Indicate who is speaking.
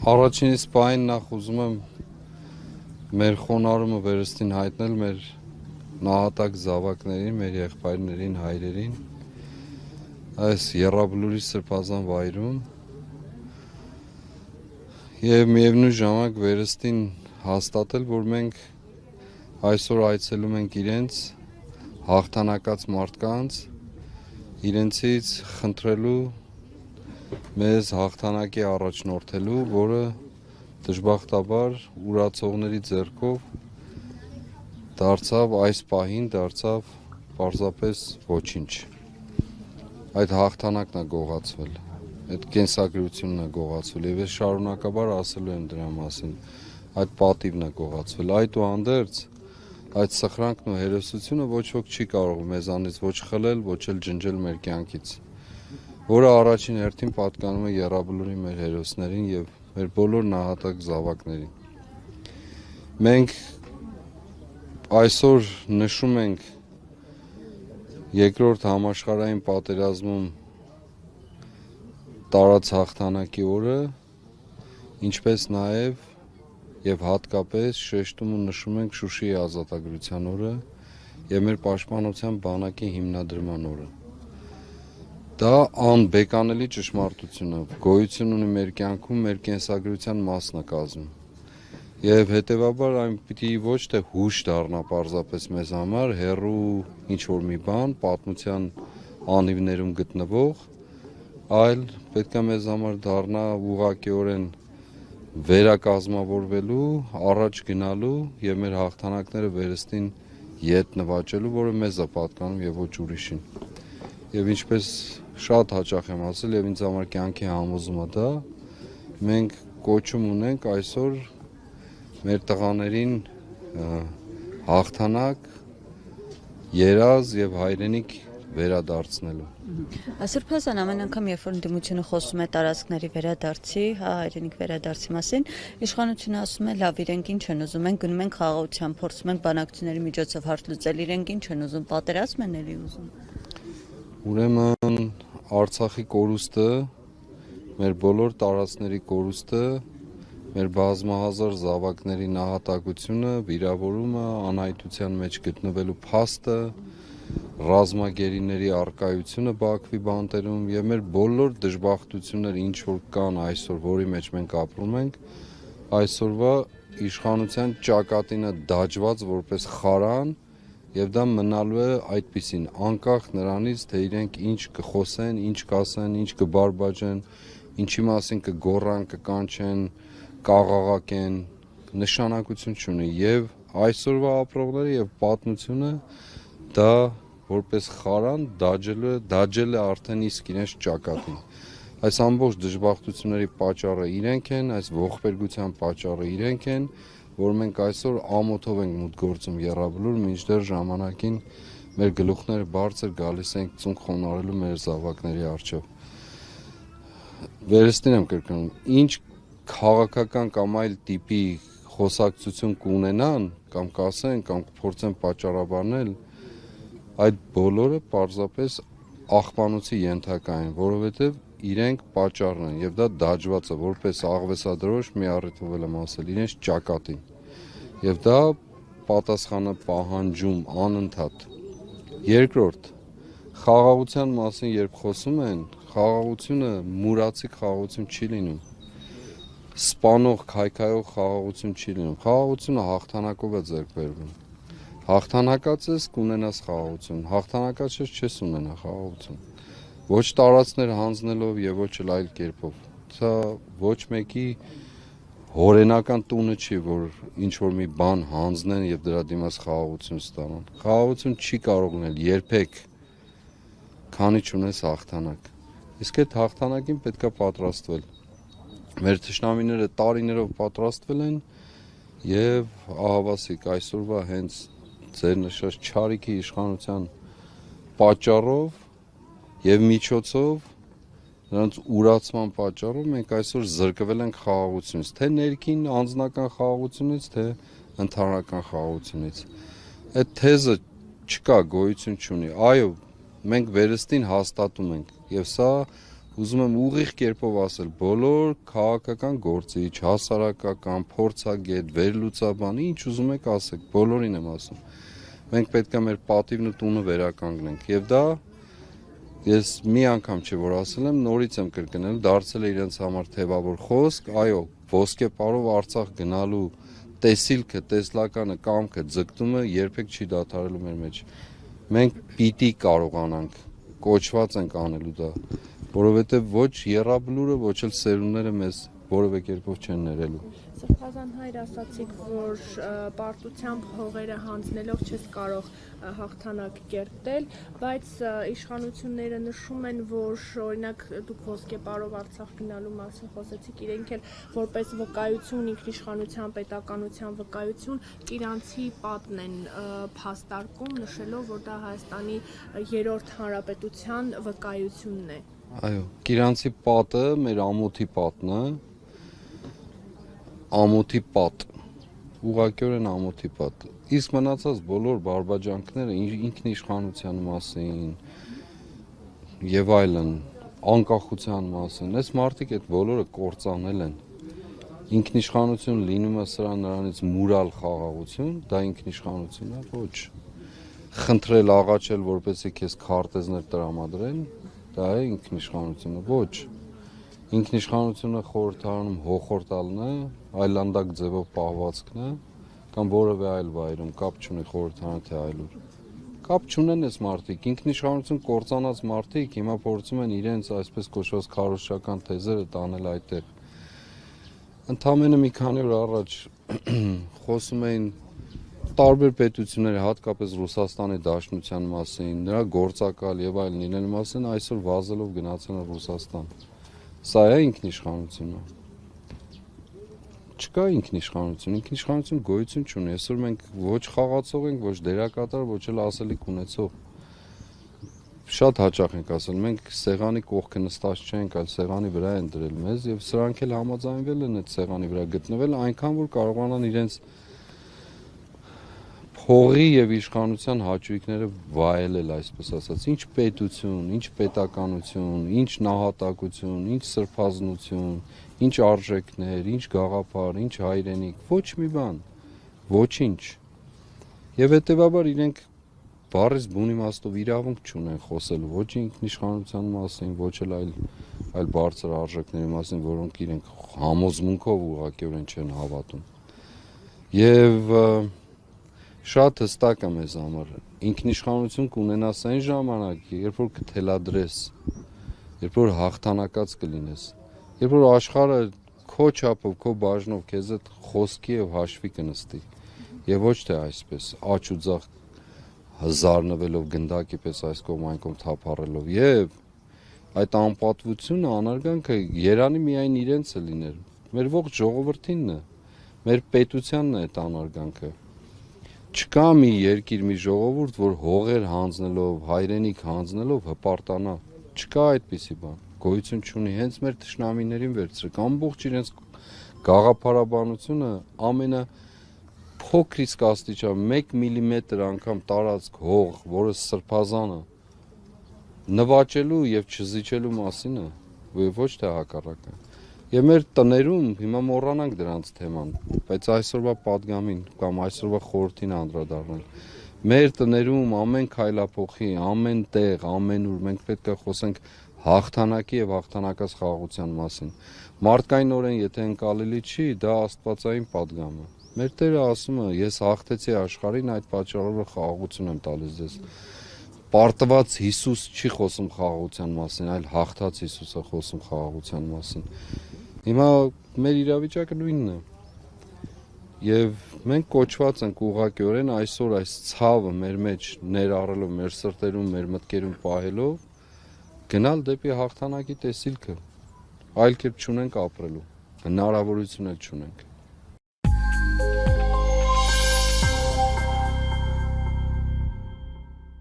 Speaker 1: Առաջինից պահին նախ ուզում եմ մեր խոնարհումը վերստին հայտնել մեր նահատակ զավակներին, մեր եղբայրներին, հայրերին այս եռաբլուրի սրբազան վայրում եւ միևնույն ժամանակ վերստին հաստատել, որ մենք այսօր այցելում ենք իրենց հաղթանակած մարդկանց, իրենցից խնդրելու մեզ հաղթանակի առաջնորդելու, որը դժբախտաբար ուրացողների ձեռքով դարձավ այս պահին դարձավ պարզապես ոչինչ։ Այդ հաղթանակն է գողացվել, այդ կենսագրությունն է գողացվել եւ ես շարունակաբար ասելու եմ դրա մասին, այդ պատիվն է գողացվել, այդուհանդերձ այդ սխրանքն ու հերոսությունը ոչ ոք չի կարող մեզանից ոչ խլել, ոչ էլ ջնջել մեր կյանքից, որը առաջին հերթին պատկանում է եռաբլուրի մեր հերոսներին եւ մեր բոլոր նահատակ զավակներին։ Մենք այսօր նշում ենք երկրորդ համաշխարհային պատերազմում տարած հաղթանակի օրը, ինչպես նաեւ եւ հատկապես շեշտում ու նշում ենք Շուշիի ազատագրության օրը եւ մեր պաշտպանության բանակի հիմնադրման օրը։ Դա անբեկանելի ճշմարտություն է, գոյություն ունի մեր կյանքում, մեր կենսագրության մասն է կազմում։ Եվ հետևաբար այն պիտի ոչ թե հուշ դառնա պարզապես մեզ համար, հեռու ինչ-որ մի բան, պատմության անիվներում գտնվող, այլ պետք է մեզ համար դառնա ուղղակիորեն վերակազմավորվելու, առաջ գնալու եւ մեր հաղթանակները վերստին ետ նվաճելու, որը մեզ է պատկանում եւ ոչ ուրիշին։ Եվ ինչպես շատ հաճախ եմ ասել եւ ինձ համար կյանքի համոզումը դա, մենք կոչում ունենք այսօր մեր տղաներին հաղթանակ, երազ եւ հայրենիք վերադարձնելու։
Speaker 2: Սրբազան ամեն անգամ երբ որ ընդդիմությունը խոսում է տարածքների վերադարձի, հայրենիք վերադարձի մասին, իշխանությունը ասում է լավ, իրենք ինչ են ուզում, մենք գնում ենք խաղաղության, փորձում ենք բանակցությունների միջոցով հարց լուծել, իրենք ինչ են ուզում, պատերազմ են էլի ուզում։
Speaker 1: Ուրեմն Արցախի կորուստը, մեր բոլոր տարածքների կորուստը, մեր բազմահազար զավակների նահատակությունը, վիրավորումը, անհայտության մեջ գտնվելու փաստը, ռազմագերիների առկայությունը Բաքվի բանտերում եւ մեր բոլոր դժբախտությունները ինչ որ կան այսօր, որի մեջ մենք ապրում ենք, այսօրվա իշխանության ճակատինը դաջված որպես խարան եւ դա մնալու է այդպիսին, անկախ նրանից, թե իրենք ինչ կխոսեն, ինչ կասեն, ինչ կբարբաջեն, ինչի մասին կգոռան, կկանչեն, կաղաղակեն, նշանակություն չունի եւ այսօրվա ապրողները եւ պատմությունը դա որպես խարան դաջել է արդեն իսկ իրենց ճակատին։ Այս ամբողջ դժբախտությունների պատճառը իրենք են, այս ողբերգության պատճառը իրենք են, որ մենք այսօր ամոթով ենք մուտք գործում եռաբլուր, մինչդեռ ժամանակին մեր գլուխները բարձր գալիս ենք ծունկ խոնարհելու մեր զավակների առջև։ Վերստին եմ կրկնում, ինչ քաղաքական կամ այլ տիպի խոսակցություն կունենան, կամ կասեն, կամ կփորձեն պատճառաբանել, այդ բոլորը պարզապես աղբանոցի ենթակա են, որովհետև իրենք պատճառն են եւ դա դաջված է որպես աղվեսադրոշ մի առիթով եմ ասել իրենց ճակատին եւ դա պատասխանը պահանջում անընդհատ։ Երկրորդ, խաղաղության մասին երբ խոսում են, խաղաղությունը մուրացիկ խաղաղություն չի լինում, սպանող քայքայող խաղաղություն չի լինում, խաղաղությունը հաղթանակով է ձեռք բերվում, հաղթանակած ես կունենաս խաղաղություն, հաղթանակած չես ունենա խաղաղություն, ոչ տարածքներ հանձնելով եւ ոչ էլ այլ կերպով։ Սա ոչ մեկի հորենական տունը չի, որ ինչ որ մի բան հանձնեն եւ դրա դիմաց խաղաղություն ստանան։ Խաղաղություն չի կարող լինել երբեք, քանի չունես հաղթանակ։ Իսկ այդ հաղթանակին պետքա պատրաստվել։ Մեր թշնամիները տարիներով պատրաստվել են եւ ահավասիկ այսօրվա հենց ձեր նշած չարիքի իշխանության պատճառով եւ միջոցով նրանց ուրացման պատճառով մենք այսօր զրկվել ենք խաղաղությունից, թե ներքին անձնական խաղաղությունից, թե ընդհանրական խաղաղությունից։ Այդ թեզը չկա, գոյություն չունի։ Այո, մենք վերստին հաստատում ենք եւ սա ուզում եմ ուղիղ կերպով ասել, բոլոր քաղաքական գործիչ, հասարակական, փորձագետ, վերլուծաբան, ինչ ուզում եք ասեք, բոլորին եմ ասում։ Մենք պետք է մեր պատիվն ու տունը վերականգնենք, եւ դա ես մի անգամ չէ որ ասել եմ, նորից եմ կրկնել, դարձել է իրենց համար թևավոր խոսք, այո, ոսկե պարով Արցախ գնալու տեսիլքը, տեսլականը, կամքը, ձգտումը երբեք չի դադարելու մեր մեջ։ Մենք պիտի կարողանանք, կոչված ենք անելու դա, որովհետև ոչ եռաբլուրը, ոչ էլ սերունդները մեզ որևէ կերպով չեն ներելու։
Speaker 3: Սրբազան հայր ասացիք, որ պարտությամբ հողերը հանձնելով չես կարող հաղթանակ կերտել, բայց իշխանությունները նշում են, որ օրինակ դուք ոսկեպարով Արցախ գնալու մասին խոսեցիք, իրենք էլ որպես վկայություն, ինքնիշխանության, պետականության վկայություն իրանցի պատն են փաստարկում, նշելով, որ դա Հայաստանի երրորդ հանրապետության վկայությունն է։
Speaker 1: Այո, Կիրանցի պատը մեր ամոթի պատն է, ամոթի պատ, ուղղակիորեն ամոթի պատ։ Իսկ մնացած բոլոր բարբաջանքները ինքնիշխանության մասին եւ այլն, անկախության մասին, այս մարդիկ այդ բոլորը կործանել են։ Ինքնիշխանություն լինում է նրանից մուրալ խաղաղություն, դա ինքնիշխանություն է, ոչ։ Խնդրել, աղաչել, որպեսզի քեզ քարտեզներ տրամադրեն, դա է ինքնիշխանությունը, ոչ։ Ինքնիշխանությունը խորհրդարանում հոխորտալն է, այլանդակ ձևով պահվածքն է, կամ որևէ այլ վայրում, կապ չունի խորհրդարանը թե այլուր։ Կապ չունեն այս մարդիկ, ինքնիշխանություն կործանած մարդիկ հիմա փորձում են իրենց այսպես կոչված քարոզչական թեզերը տանել այդտեղ։ Ընդամենը մի քանի օր առաջ խոսում էին տարբեր պետությունների, հատկապես Ռուսաստանի Դաշնության մասին, նրա գործակալ եւ այլն իրեն մասին, այսօր վազելով գնացել են Ռուսաստան։ Սա է ինքնիշխանությունը։ Չկա ինքնիշխանություն, ինքնիշխանություն գոյություն չունի։ Այսօր մենք ոչ խաղացող ենք, ոչ դերակատար, ոչ էլ ասելիք ունեցող։ Շատ հաճախ ենք ասել, մենք սեղանի կողքը նստած չենք, այլ սեղանի վրա են դրել մեզ եւ սրանք էլ համաձայնվել են այդ սեղանի վրա գտնվել, այնքան որ կարողանան իրենց փողի եւ իշխանության հաճույքները վայելել, այսպես ասած, ինչ պետություն, ինչ պետականություն, ինչ նահատակություն, ինչ սրբազնություն, ինչ արժեքներ, ինչ գաղափար, ինչ հայրենիք, ոչ մի բան, ոչինչ։ Եվ հետեւաբար իրենք բառից բուն իմաստով իրավունք չունեն խոսելու ոչ ինքնիշխանության մասին, ոչ էլ այլ բարձր արժեքների մասին, որոնք իրենք համոզմունքով ուղղակիորեն չեն հավատում։ Եվ շատ հստակ է մեզ համար, ինքնիշխանություն կունենաս այն ժամանակ, երբ որ կթելադրես, երբ որ հաղթանակած կլինես, երբ որ աշխարհը քո չափով, քո բաժնով քեզ հետ խոսքի եւ հաշվի կնստի, եւ ոչ թե այսպես աչ ու ձախ զարնվելով գնդակի պես այս կողմ այն կողմ թափառելով, եւ այդ անպատվությունը, անարգանքը երանի միայն իրենց է լիներ, մեր ողջ ժողովրդինն է, մեր պետությանն է այդ անարգանքը։ Չկա մի երկիր, մի ժողովուրդ, որ հողեր հանձնելով, հայրենիք հանձնելով հպարտանա, չկա այդպիսի բան, գոյություն չունի, հենց մեր թշնամիներին վերցրեք, ամբողջ իրենց գաղափարաբանությունը ամենափոքրիսկ աստիճան 1 միլիմետր անգամ տարածք հող, որը սրբազան է, նվաճելու եւ չզիջելու մասին է, ոչ թե հակառակը։ Եվ մեր տներում հիմա մոռանանք դրանց թեման, բայց այսօրվա պատգամին կամ այսօրվա խորհրդին անդրադառնալ։ Մեր տներում ամեն քայլափոխի, ամեն տեղ, ամենուր մենք պետք է խոսենք հաղթանակի եւ հաղթանակած խաղաղության մասին։ Մարդկայնորեն եթե ընկալելի չի, դա աստվածային պատգամ է։ Մեր Տերը ասում է, ես հաղթեցի աշխարհին, այդ պատճառով խաղաղություն եմ տալիս ձեզ։ Պարտված Հիսուս չի խոսում խաղաղության մասին, այլ հաղթած Հիսուս է խոսում խաղաղության մասին։ Հիմա մեր իրավիճակը նույնն է։ Եվ մենք կոչված ենք ուղղակիորեն այսօր այս ցավը մեր մեջ ներառելով, մեր սրտերում, մեր մտքերում պահելով, գնալ դեպի հաղթանակի տեսիլքը։ Այլ կերպ չունենք ապրելու, հնարավորություն էլ չունենք։